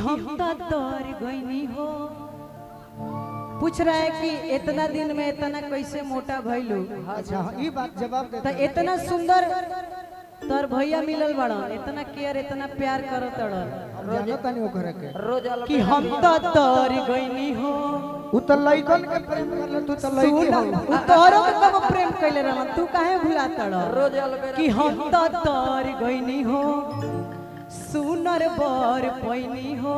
हम तो दौड़ गईनी हो। पूछ रहा है कि इतना दिन में इतना कैसे मोटा भइलू। अच्छा ये बात जवाब तो देता इतना सुंदर तोर भैया मिलल बड़ा, इतना केयर इतना प्यार करो तड़ जानो तनी ओकरे के रोज कि हम तो दौड़ गईनी हो। उ त लइकन के प्रेम करले तू त लइकी हो। उ तोरो के कब प्रेम कैले रहन, तू काहे भुला तड़ रोज अलबेरा कि हम तो दौड़ गईनी हो। सुनर बर पैनी हो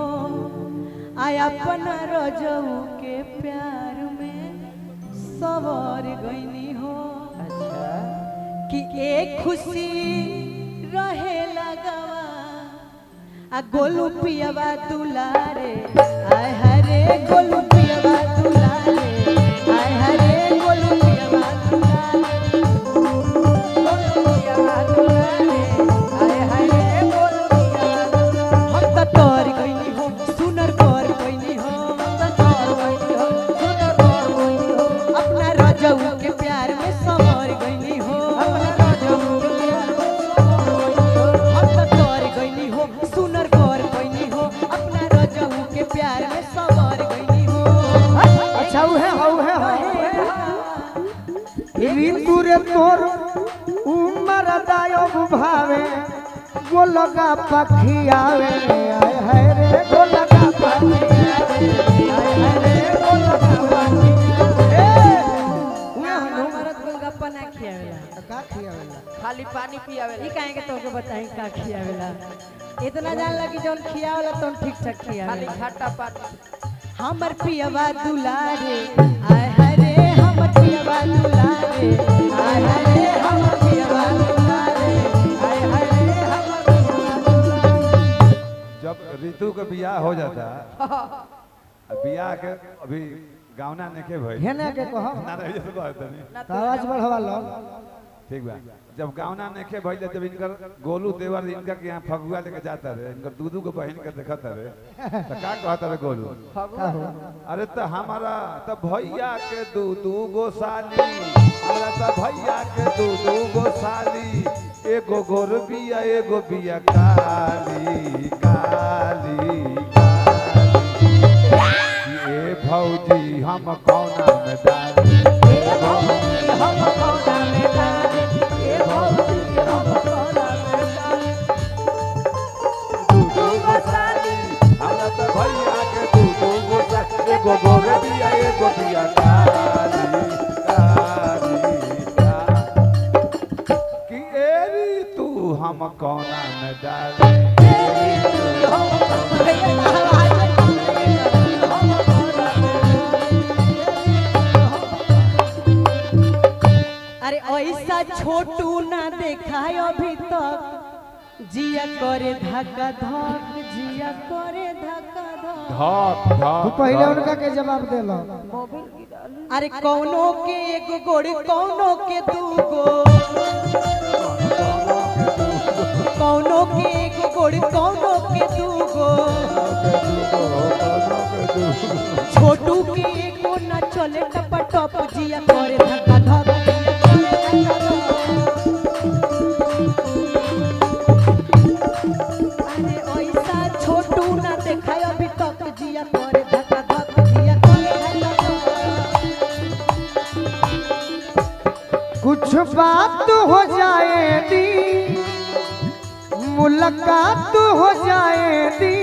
आय अपना रजऊ के प्यार में सवर गईनी हो। अच्छा कि एक खुशी रहे लगवा आ गोलू पियवा दुलारे आय हरे गोलू पियवा दुलारे आय हरे गोलू पियवा दुलारे गोलू पियवा दुलारे आय हरे गोलू पियवा दुलारे। हम तो तोर गईनी हो सुनर कर गईनी हो। हम तो तोर गईनी हो सुनर कर गईनी हो। अपना रजऊ के प्यार में सवर गईनी हो। अपना रजऊ के प्यार में सवर गईनी हो। हम तो तोर गईनी हो सुनर कर गईनी हो। अपना रजऊ के प्यार में सवर गईनी हो। अच्छा उ है ऋतु रे तोर उमर दायो भावे गोलगा पखियावे आय हाय रे गोलगा पखियावे आय हाय रे गोलगा पखियावे। उहे हनु मरद गोलगप्पा ना खियावेला। का खियावेला खाली पानी पियावेला। ई काहे के तोके बताई का खियावेला। इतना जानला कि जौन खियावेला तौन ठीक ठाक खाली खियावेला। खट्टा पानी हमर पियवा दुलारे आय हाय रे हमर पियवा दुलारे आय हाय रे हमर पियवा दुलारे आय हाय रे हमर पियवा दुलारे। जब ऋतु का बियाह हो जाता बियाह के अभी गावना नेके भई हेने के कह ना रही तो कहत नहीं आवाज बढ़वा लो। ठीक बा। जब गावना नेके भई जब इनकर गोलू देवर इनका के यहाँ फगुआ लेके जाता रे इनकर दूधू को बहन के देखता रे तो का कहता रे गोलू का हो अरे तो हमारा तो भैया के दूधू गो साली हमारा तो भैया के दूधू गो साली एगो गोर बिया एगो बिया काली काली ये भौजी हम कौना में डाली ए भौजी हम कौना में डाली ए भौजी हम कौना में डाली। दूधू गो साली हमारा तो भैया के दूधू गो साली एगो गोर बिया एगो बिया काली काली कि एरी तू हम कौना में डाली अरे ऐसा छोटू ना देखा अभी तक जिया करे धक्का धक जिया करे धक्का धक। धक तू धक पहले उनका के जवाब दे लो। अरे कौनो के एगो गोड़ी कौनो के दूगो कौनो के एगो गोड़ी कौनो के दूगो छोटू के एगो ना चले टप टप जिया करे धक्का धक जिया करे धक्का धक। अरे ऐसा छोटू ना देखा अभी तक जिया करे धक्का धक जिया करे धक्का धक। कुछ बात हो जाएगी मुलाकात हो जाएगी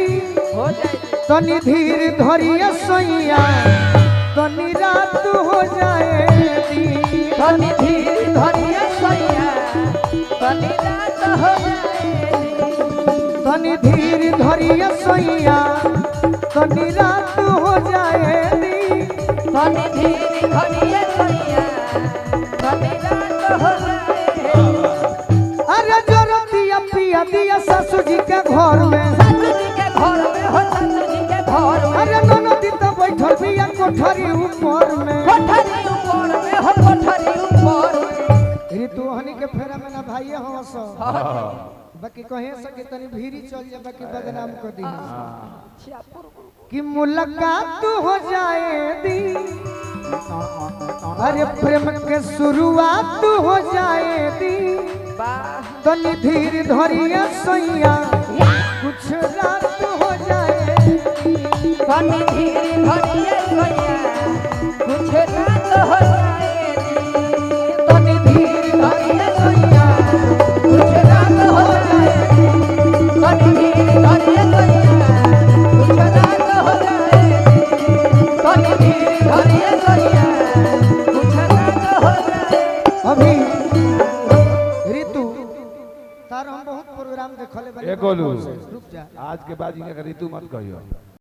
हो जाए तनी धीर धरिए सैया तनी रात हो जाएगी तनी धीर धरिया सैया तनी रात हो जाएगी तनी धीर धरिए सैया तनी रात हो जाएगी तनी धीर धरिया सैया तनी रात हो जाएगी। अरे जोर दिया पिया दिया ससुर जी के घर में सासू जी के घर में हो सासू जी के घर में अरे ननदी तो बैठल बिया कोठरी ऊपर में कोठरी ऊपर में हो कोठरी ऊपर में। ऋतु हनी के फेरा में ना भाई हो सो बाकी कहे सके तनी भीरी चल जा बाकी बदनाम कर दी कि मुलाकात हो जाएगी अरे प्रेम के शुरुआत हो जाएगी तनी धीर धरिया सैया कुछ रात हो जाएगी तनी धीरे धरिए सैया कुछ रात हो जाए तनी धीरे धरिए सैया कुछ रात हो जाए तनी धीरे धरिए सैया कुछ रात हो जाए तनी धीरे धरिए सैया कुछ रात हो जाए। अभी ऋतु तार हम बहुत प्रोग्राम देखले बानी। ए गोलू। रुक जा। आज के बाद इनका ऋतु मत कहियो।